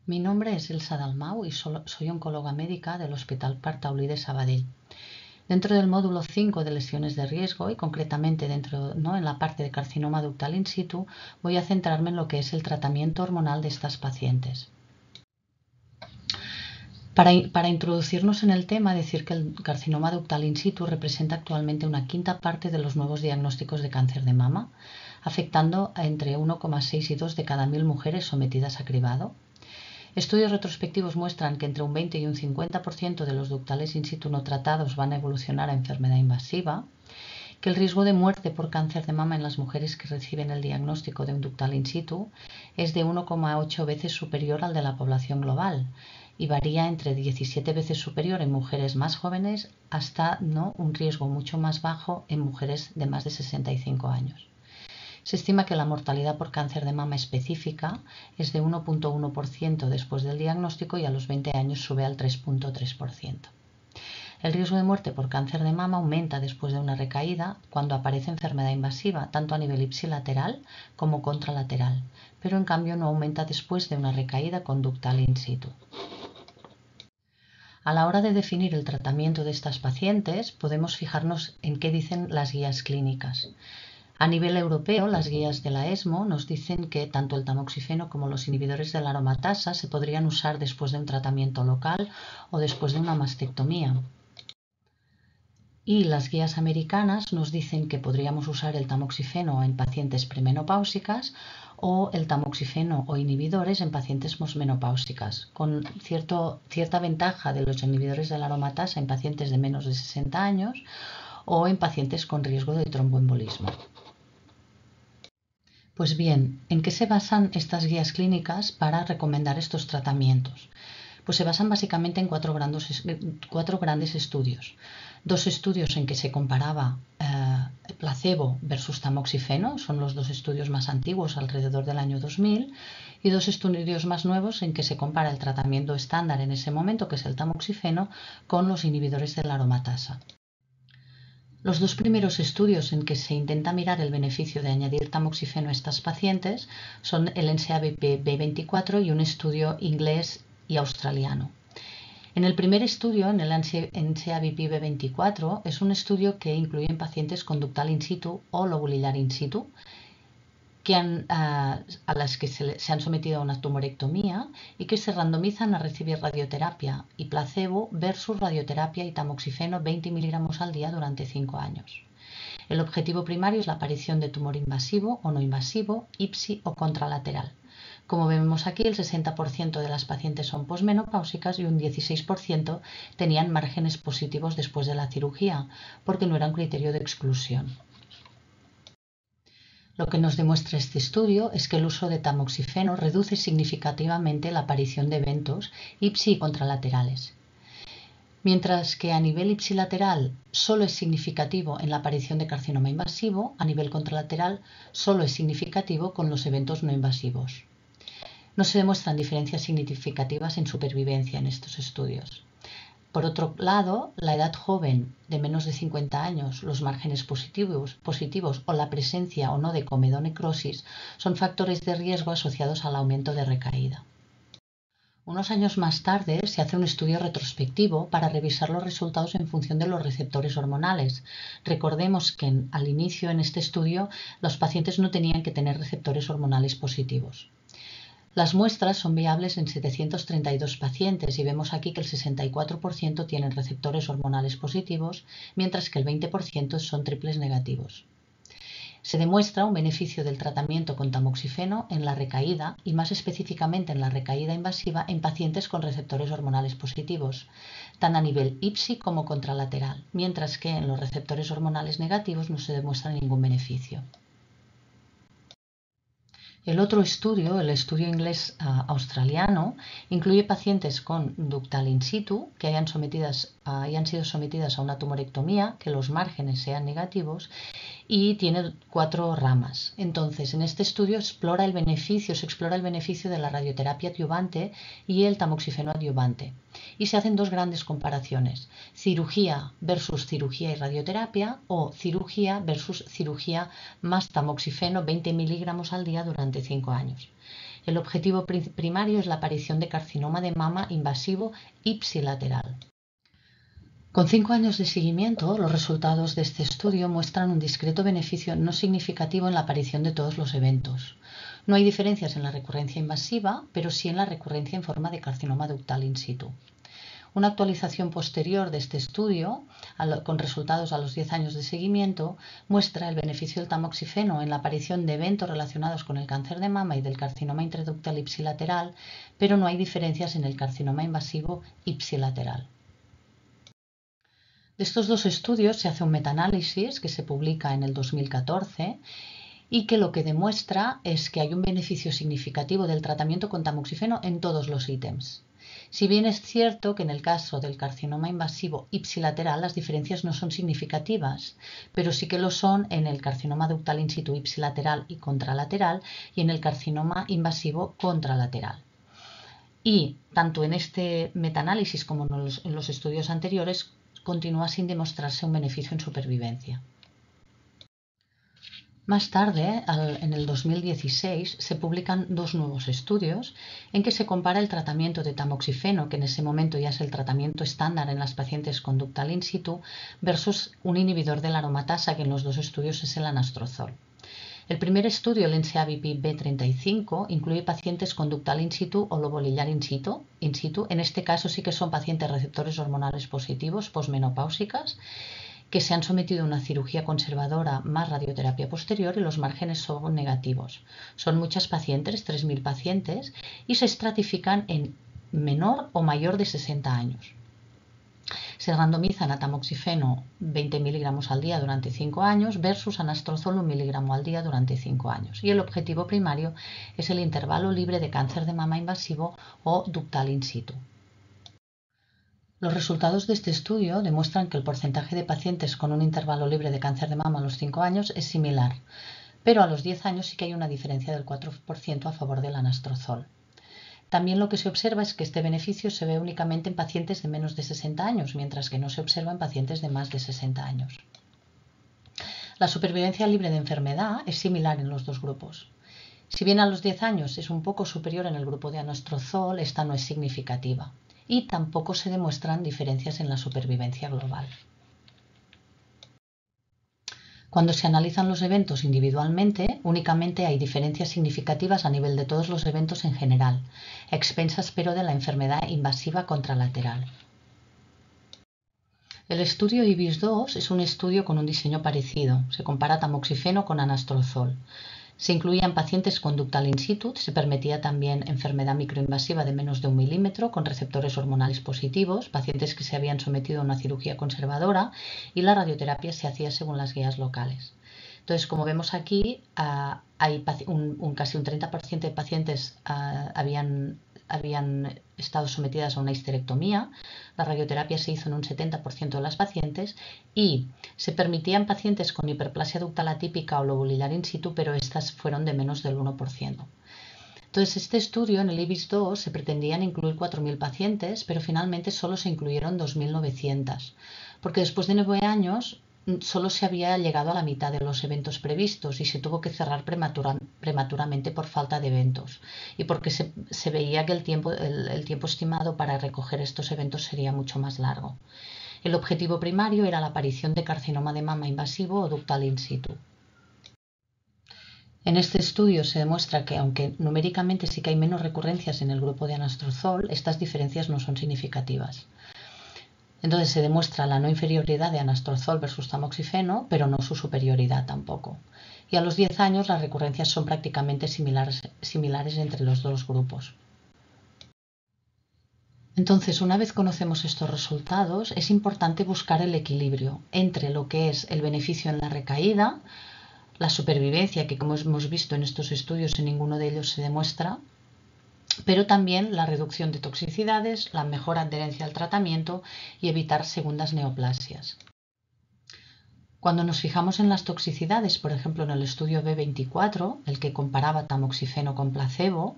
Mi nombre es Elsa Dalmau y soy oncóloga médica del Hospital Cartaulí de Sabadell. Dentro del módulo 5 de lesiones de riesgo y concretamente en la parte de carcinoma ductal in situ, voy a centrarme en lo que es el tratamiento hormonal de estas pacientes. Para introducirnos en el tema, decir que el carcinoma ductal in situ representa actualmente una quinta parte de los nuevos diagnósticos de cáncer de mama, afectando a entre 1,6 y 2 de cada 1000 mujeres sometidas a cribado. Estudios retrospectivos muestran que entre un 20 y un 50% de los ductales in situ no tratados van a evolucionar a enfermedad invasiva, que el riesgo de muerte por cáncer de mama en las mujeres que reciben el diagnóstico de un ductal in situ es de 1,8 veces superior al de la población global y varía entre 17 veces superior en mujeres más jóvenes hasta un riesgo mucho más bajo en mujeres de más de 65 años. Se estima que la mortalidad por cáncer de mama específica es de 1,1% después del diagnóstico y a los 20 años sube al 3,3%. El riesgo de muerte por cáncer de mama aumenta después de una recaída cuando aparece enfermedad invasiva, tanto a nivel ipsilateral como contralateral, pero en cambio no aumenta después de una recaída conductal in situ. A la hora de definir el tratamiento de estas pacientes, podemos fijarnos en qué dicen las guías clínicas. A nivel europeo, las guías de la ESMO nos dicen que tanto el tamoxifeno como los inhibidores de la aromatasa se podrían usar después de un tratamiento local o después de una mastectomía. Y las guías americanas nos dicen que podríamos usar el tamoxifeno en pacientes premenopáusicas o el tamoxifeno o inhibidores en pacientes posmenopáusicas, con cierta ventaja de los inhibidores de la aromatasa en pacientes de menos de 60 años o en pacientes con riesgo de tromboembolismo. Pues bien, ¿en qué se basan estas guías clínicas para recomendar estos tratamientos? Pues se basan básicamente en cuatro grandes estudios. Dos estudios en que se comparaba placebo versus tamoxifeno, son los dos estudios más antiguos, alrededor del año 2000, y dos estudios más nuevos en que se compara el tratamiento estándar en ese momento, que es el tamoxifeno, con los inhibidores de la aromatasa. Los dos primeros estudios en que se intenta mirar el beneficio de añadir tamoxifeno a estas pacientes son el NCABP-B24 y un estudio inglés y australiano. En el primer estudio, en el NCABP-B24, es un estudio que incluye pacientes con ductal in situ o lobulillar in situ, a las que se han sometido a una tumorectomía y que se randomizan a recibir radioterapia y placebo versus radioterapia y tamoxifeno 20 miligramos al día durante 5 años. El objetivo primario es la aparición de tumor invasivo o no invasivo, IPSI o contralateral. Como vemos aquí, el 60% de las pacientes son posmenopáusicas y un 16% tenían márgenes positivos después de la cirugía, porque no era un criterio de exclusión. Lo que nos demuestra este estudio es que el uso de tamoxifeno reduce significativamente la aparición de eventos IPSI contralaterales, mientras que a nivel ipsilateral solo es significativo en la aparición de carcinoma invasivo, a nivel contralateral solo es significativo con los eventos no invasivos. No se demuestran diferencias significativas en supervivencia en estos estudios. Por otro lado, la edad joven de menos de 50 años, los márgenes positivos o la presencia o no de comedonecrosis son factores de riesgo asociados al aumento de recaída. Unos años más tarde se hace un estudio retrospectivo para revisar los resultados en función de los receptores hormonales. Recordemos que al inicio en este estudio los pacientes no tenían que tener receptores hormonales positivos. Las muestras son viables en 732 pacientes y vemos aquí que el 64% tienen receptores hormonales positivos, mientras que el 20% son triples negativos. Se demuestra un beneficio del tratamiento con tamoxifeno en la recaída y más específicamente en la recaída invasiva en pacientes con receptores hormonales positivos, tanto a nivel IPSI como contralateral, mientras que en los receptores hormonales negativos no se demuestra ningún beneficio. El otro estudio, el estudio inglés australiano, incluye pacientes con ductal in situ que hayan sido sometidas a una tumorectomía, que los márgenes sean negativos y tiene 4 ramas. Entonces, en este estudio se explora el beneficio de la radioterapia adyuvante y el tamoxifeno adyuvante. Y se hacen dos grandes comparaciones: cirugía versus cirugía y radioterapia o cirugía versus cirugía más tamoxifeno 20 miligramos al día durante 5 años. El objetivo primario es la aparición de carcinoma de mama invasivo ipsilateral. Con 5 años de seguimiento, los resultados de este estudio muestran un discreto beneficio no significativo en la aparición de todos los eventos. No hay diferencias en la recurrencia invasiva, pero sí en la recurrencia en forma de carcinoma ductal in situ. Una actualización posterior de este estudio, con resultados a los 10 años de seguimiento, muestra el beneficio del tamoxifeno en la aparición de eventos relacionados con el cáncer de mama y del carcinoma intraductal ipsilateral, pero no hay diferencias en el carcinoma invasivo ipsilateral. De estos dos estudios se hace un metaanálisis que se publica en el 2014 y que lo que demuestra es que hay un beneficio significativo del tratamiento con tamoxifeno en todos los ítems. Si bien es cierto que en el caso del carcinoma invasivo ipsilateral las diferencias no son significativas, pero sí que lo son en el carcinoma ductal in situ ipsilateral y contralateral y en el carcinoma invasivo contralateral. Y tanto en este metaanálisis como en los estudios anteriores continúa sin demostrarse un beneficio en supervivencia. Más tarde, en el 2016, se publican dos nuevos estudios en que se compara el tratamiento de tamoxifeno, que en ese momento ya es el tratamiento estándar en las pacientes con ductal in situ, versus un inhibidor de la aromatasa, que en los dos estudios es el anastrozol. El primer estudio, el NCABP B35, incluye pacientes con ductal in situ o lobo linear in situ. En este caso sí que son pacientes receptores hormonales positivos posmenopáusicas que se han sometido a una cirugía conservadora más radioterapia posterior y los márgenes son negativos. Son muchas pacientes, 3.000 pacientes, y se estratifican en menor o mayor de 60 años. Se randomizan a tamoxifeno 20 miligramos al día durante 5 años versus anastrozol 1 miligramo al día durante 5 años. Y el objetivo primario es el intervalo libre de cáncer de mama invasivo o ductal in situ. Los resultados de este estudio demuestran que el porcentaje de pacientes con un intervalo libre de cáncer de mama a los 5 años es similar, pero a los 10 años sí que hay una diferencia del 4% a favor del anastrozol. También lo que se observa es que este beneficio se ve únicamente en pacientes de menos de 60 años, mientras que no se observa en pacientes de más de 60 años. La supervivencia libre de enfermedad es similar en los dos grupos. Si bien a los 10 años es un poco superior en el grupo de anastrozol, esta no es significativa. Y tampoco se demuestran diferencias en la supervivencia global. Cuando se analizan los eventos individualmente, únicamente hay diferencias significativas a nivel de todos los eventos en general, a expensas pero de la enfermedad invasiva contralateral. El estudio IBIS-2 es un estudio con un diseño parecido. Se compara tamoxifeno con anastrozol. Se incluían pacientes con ductal in situ, se permitía también enfermedad microinvasiva de menos de 1 milímetro con receptores hormonales positivos, pacientes que se habían sometido a una cirugía conservadora y la radioterapia se hacía según las guías locales. Entonces, como vemos aquí, hay casi un 30% de pacientes habían estado sometidas a una histerectomía, la radioterapia se hizo en un 70% de las pacientes y se permitían pacientes con hiperplasia ductal atípica o lobo linear in situ, pero estas fueron de menos del 1%. Entonces, este estudio en el IBIS-2 se pretendían incluir 4.000 pacientes, pero finalmente solo se incluyeron 2.900, porque después de 9 años solo se había llegado a la mitad de los eventos previstos y se tuvo que cerrar prematuramente por falta de eventos y porque se veía que el tiempo estimado para recoger estos eventos sería mucho más largo. El objetivo primario era la aparición de carcinoma de mama invasivo o ductal in situ. En este estudio se demuestra que, aunque numéricamente sí que hay menos recurrencias en el grupo de anastrozol, estas diferencias no son significativas. Entonces se demuestra la no inferioridad de anastrozol versus tamoxifeno, pero no su superioridad tampoco. Y a los 10 años las recurrencias son prácticamente similares entre los dos grupos. Entonces, una vez conocemos estos resultados, es importante buscar el equilibrio entre lo que es el beneficio en la recaída, la supervivencia, que como hemos visto en estos estudios en ninguno de ellos se demuestra, pero también la reducción de toxicidades, la mejor adherencia al tratamiento y evitar segundas neoplasias. Cuando nos fijamos en las toxicidades, por ejemplo en el estudio B24, el que comparaba tamoxifeno con placebo,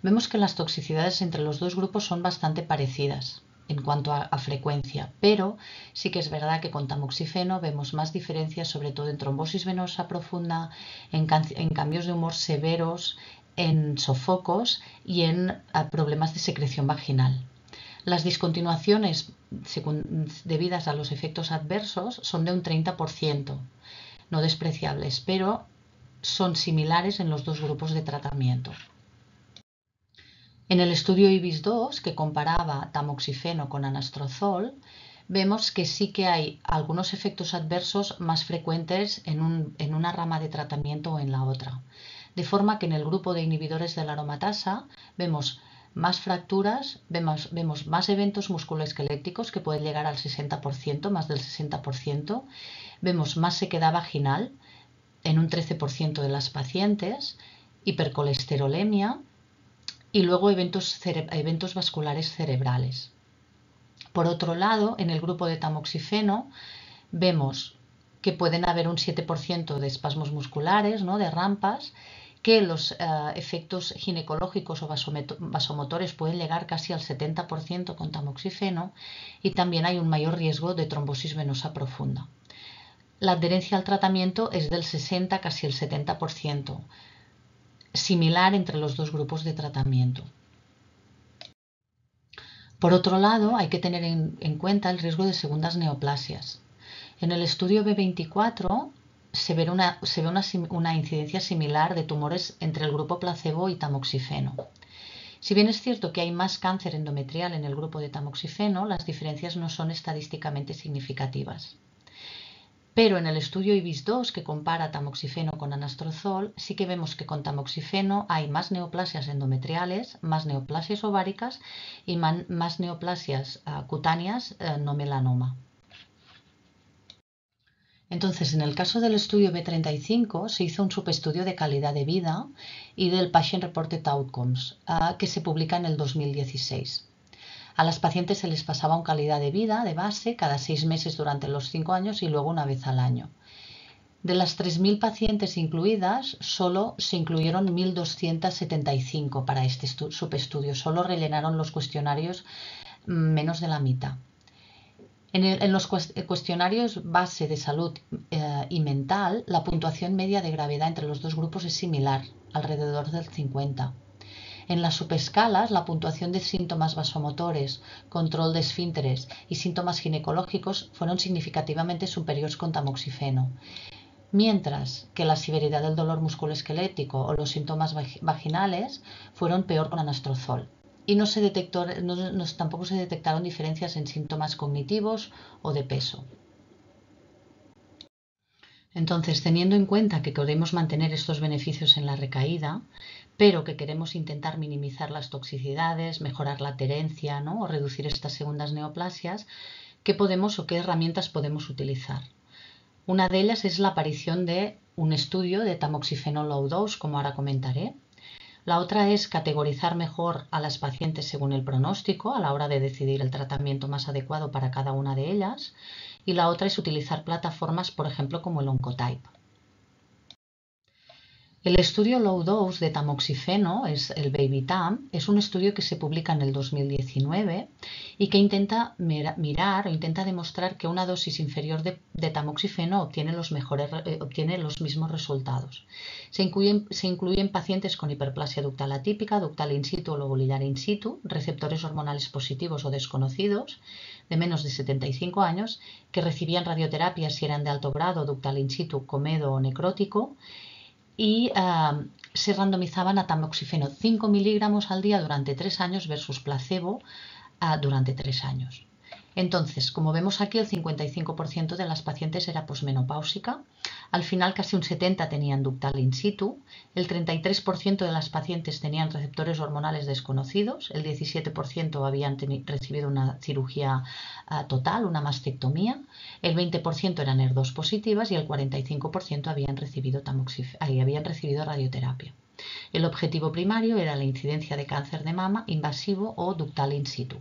vemos que las toxicidades entre los dos grupos son bastante parecidas en cuanto a frecuencia, pero sí que es verdad que con tamoxifeno vemos más diferencias, sobre todo en trombosis venosa profunda, en cambios de humor severos, en sofocos y en problemas de secreción vaginal. Las discontinuaciones debidas a los efectos adversos son de un 30%, no despreciables, pero son similares en los dos grupos de tratamiento. En el estudio IBIS-2, que comparaba tamoxifeno con anastrozol, vemos que sí que hay algunos efectos adversos más frecuentes en una rama de tratamiento o en la otra. De forma que en el grupo de inhibidores de la aromatasa vemos más fracturas, vemos más eventos musculoesqueléticos que pueden llegar al 60%, más del 60%, vemos más sequedad vaginal en un 13% de las pacientes, hipercolesterolemia y luego eventos vasculares cerebrales. Por otro lado, en el grupo de tamoxifeno vemos que pueden haber un 7% de espasmos musculares, ¿no?, de rampas, que los efectos ginecológicos o vasomotores pueden llegar casi al 70% con tamoxifeno, y también hay un mayor riesgo de trombosis venosa profunda. La adherencia al tratamiento es del 60, casi el 70%, similar entre los dos grupos de tratamiento. Por otro lado, hay que tener en cuenta el riesgo de segundas neoplasias. En el estudio B24 se ve una incidencia similar de tumores entre el grupo placebo y tamoxifeno. Si bien es cierto que hay más cáncer endometrial en el grupo de tamoxifeno, las diferencias no son estadísticamente significativas. Pero en el estudio IBIS-2, que compara tamoxifeno con anastrozol, sí que vemos que con tamoxifeno hay más neoplasias endometriales, más neoplasias ováricas y más neoplasias cutáneas no melanoma. Entonces, en el caso del estudio B35 se hizo un subestudio de calidad de vida y del Patient Reported Outcomes, que se publica en el 2016. A las pacientes se les pasaba una calidad de vida de base cada 6 meses durante los 5 años y luego una vez al año. De las 3.000 pacientes incluidas, solo se incluyeron 1.275 para este subestudio. Solo rellenaron los cuestionarios menos de la mitad. En los cuestionarios base de salud y mental, la puntuación media de gravedad entre los dos grupos es similar, alrededor del 50. En las subescalas, la puntuación de síntomas vasomotores, control de esfínteres y síntomas ginecológicos fueron significativamente superiores con tamoxifeno, mientras que la severidad del dolor musculoesquelético o los síntomas vaginales fueron peor con anastrozol. Y tampoco se detectaron diferencias en síntomas cognitivos o de peso. Entonces, teniendo en cuenta que queremos mantener estos beneficios en la recaída, pero que queremos intentar minimizar las toxicidades, mejorar la adherencia, ¿no?, o reducir estas segundas neoplasias, ¿qué podemos o qué herramientas podemos utilizar? Una de ellas es la aparición de un estudio de tamoxifeno low dose, como ahora comentaré. La otra es categorizar mejor a las pacientes según el pronóstico a la hora de decidir el tratamiento más adecuado para cada una de ellas. Y la otra es utilizar plataformas, por ejemplo, como el Oncotype. El estudio low dose de tamoxifeno, es el BabyTam, es un estudio que se publica en el 2019 y que intenta mirar o intenta demostrar que una dosis inferior de tamoxifeno obtiene los mismos resultados. Se incluyen pacientes con hiperplasia ductal atípica, ductal in situ o lobulidar in situ, receptores hormonales positivos o desconocidos, de menos de 75 años, que recibían radioterapia si eran de alto grado, ductal in situ, comedo o necrótico, y se randomizaban a tamoxifeno 5 miligramos al día durante 3 años versus placebo durante 3 años. Entonces, como vemos aquí, el 55% de las pacientes era posmenopáusica. Al final, casi un 70% tenían ductal in situ. El 33% de las pacientes tenían receptores hormonales desconocidos. El 17% habían recibido una cirugía total, una mastectomía. El 20% eran HER2 positivas y el 45% habían recibido radioterapia. El objetivo primario era la incidencia de cáncer de mama invasivo o ductal in situ.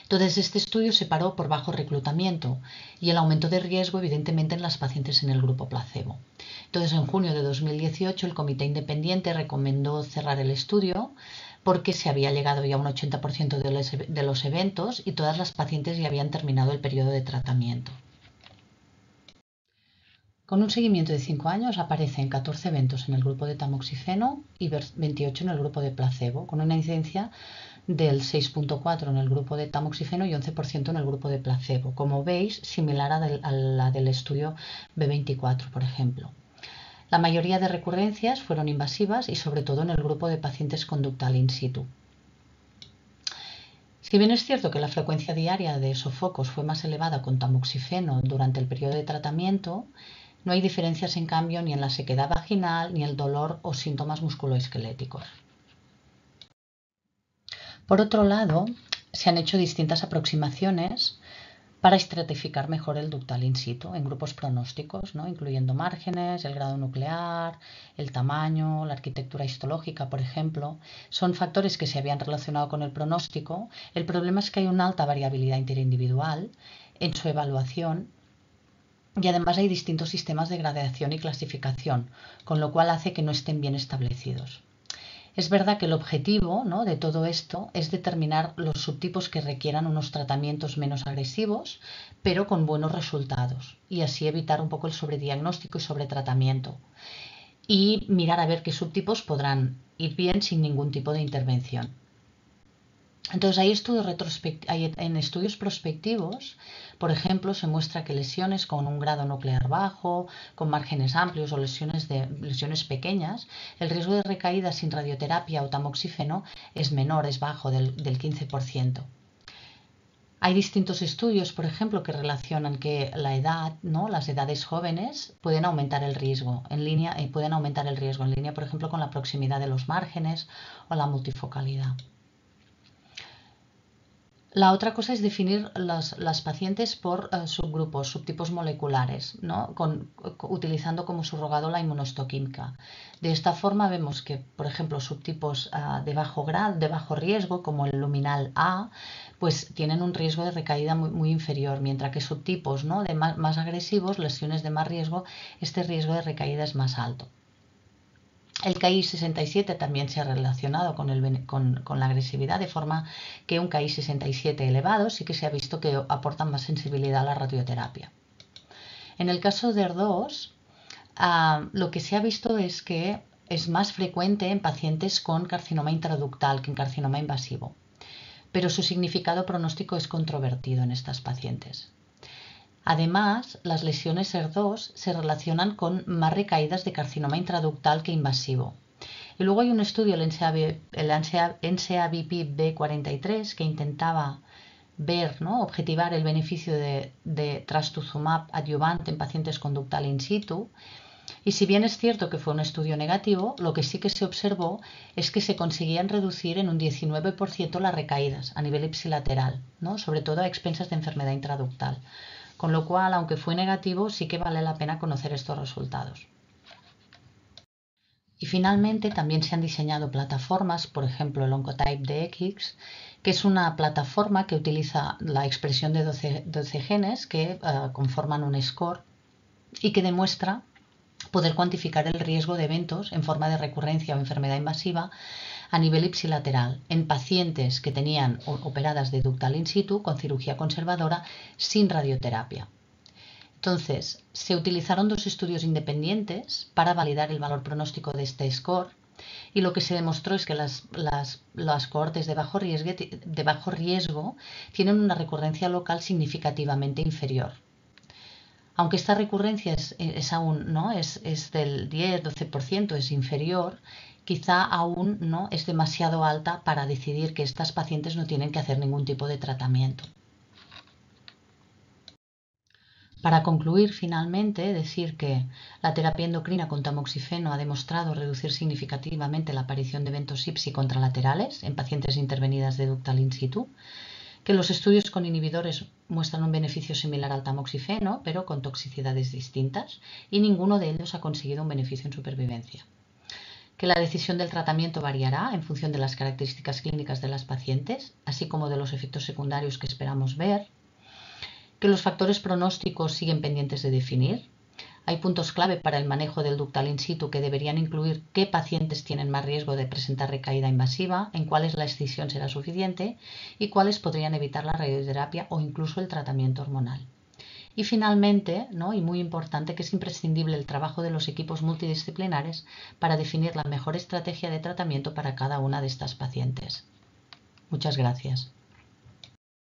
Entonces, este estudio se paró por bajo reclutamiento y el aumento de riesgo, evidentemente, en las pacientes en el grupo placebo. Entonces, en junio de 2018, el comité independiente recomendó cerrar el estudio porque se había llegado ya a un 80% de los eventos y todas las pacientes ya habían terminado el periodo de tratamiento. Con un seguimiento de 5 años aparecen 14 eventos en el grupo de tamoxifeno y 28 en el grupo de placebo, con una incidencia del 6,4 en el grupo de tamoxifeno y 11% en el grupo de placebo. Como veis, similar a la del estudio B24, por ejemplo. La mayoría de recurrencias fueron invasivas y sobre todo en el grupo de pacientes conductal in situ. Si bien es cierto que la frecuencia diaria de sofocos fue más elevada con tamoxifeno durante el periodo de tratamiento, no hay diferencias en cambio ni en la sequedad vaginal ni el dolor o síntomas musculoesqueléticos. Por otro lado, se han hecho distintas aproximaciones para estratificar mejor el ductal in situ en grupos pronósticos, ¿no? Incluyendo márgenes, el grado nuclear, el tamaño, la arquitectura histológica, por ejemplo. Son factores que se habían relacionado con el pronóstico. El problema es que hay una alta variabilidad interindividual en su evaluación y además hay distintos sistemas de gradación y clasificación, con lo cual hace que no estén bien establecidos. Es verdad que el objetivo, ¿no?, de todo esto es determinar los subtipos que requieran unos tratamientos menos agresivos, pero con buenos resultados, y así evitar un poco el sobrediagnóstico y sobretratamiento. Y mirar a ver qué subtipos podrán ir bien sin ningún tipo de intervención. Entonces, en estudios prospectivos, por ejemplo, se muestra que lesiones con un grado nuclear bajo, con márgenes amplios o lesiones pequeñas, el riesgo de recaída sin radioterapia o tamoxifeno es menor, es bajo, del 15%. Hay distintos estudios, por ejemplo, que relacionan que la edad, ¿no?, las edades jóvenes pueden aumentar el riesgo en línea, por ejemplo, con la proximidad de los márgenes o la multifocalidad. La otra cosa es definir las pacientes por subgrupos, subtipos moleculares, ¿no?, utilizando como surrogado la inmunohistoquímica. De esta forma vemos que, por ejemplo, subtipos de bajo riesgo, como el luminal A, pues tienen un riesgo de recaída muy inferior, mientras que subtipos, ¿no?, de más agresivos, lesiones de más riesgo, este riesgo de recaída es más alto. El KI67 también se ha relacionado con la agresividad, de forma que un KI67 elevado sí que se ha visto que aporta más sensibilidad a la radioterapia. En el caso de ER2, lo que se ha visto es que es más frecuente en pacientes con carcinoma intraductal que en carcinoma invasivo, pero su significado pronóstico es controvertido en estas pacientes. Además, las lesiones ER2 se relacionan con más recaídas de carcinoma intraductal que invasivo. Y luego hay un estudio, el NCABP B43, que intentaba ver, ¿no?, objetivar el beneficio de trastuzumab adyuvante en pacientes con ductal in situ. Y si bien es cierto que fue un estudio negativo, lo que sí que se observó es que se conseguían reducir en un 19% las recaídas a nivel ipsilateral, ¿no?, sobre todo a expensas de enfermedad intraductal. Con lo cual, aunque fue negativo, sí que vale la pena conocer estos resultados. Y finalmente también se han diseñado plataformas, por ejemplo el Oncotype DX, que es una plataforma que utiliza la expresión de 12 genes que conforman un score y que demuestra poder cuantificar el riesgo de eventos en forma de recurrencia o enfermedad invasiva a nivel ipsilateral en pacientes que tenían operadas de ductal in situ con cirugía conservadora sin radioterapia. Entonces, se utilizaron dos estudios independientes para validar el valor pronóstico de este score y lo que se demostró es que las cohortes de bajo riesgo tienen una recurrencia local significativamente inferior. Aunque esta recurrencia es del 10-12%, es inferior, quizá aún no es demasiado alta para decidir que estas pacientes no tienen que hacer ningún tipo de tratamiento. Para concluir, finalmente, decir que la terapia endocrina con tamoxifeno ha demostrado reducir significativamente la aparición de eventos IPSI contralaterales en pacientes intervenidas de ductal in situ, que los estudios con inhibidores muestran un beneficio similar al tamoxifeno, pero con toxicidades distintas, y ninguno de ellos ha conseguido un beneficio en supervivencia. Que la decisión del tratamiento variará en función de las características clínicas de las pacientes, así como de los efectos secundarios que esperamos ver. Que los factores pronósticos siguen pendientes de definir. Hay puntos clave para el manejo del ductal in situ que deberían incluir qué pacientes tienen más riesgo de presentar recaída invasiva, en cuáles la excisión será suficiente y cuáles podrían evitar la radioterapia o incluso el tratamiento hormonal. Y finalmente, ¿no? Y muy importante, que es imprescindible el trabajo de los equipos multidisciplinares para definir la mejor estrategia de tratamiento para cada una de estas pacientes. Muchas gracias.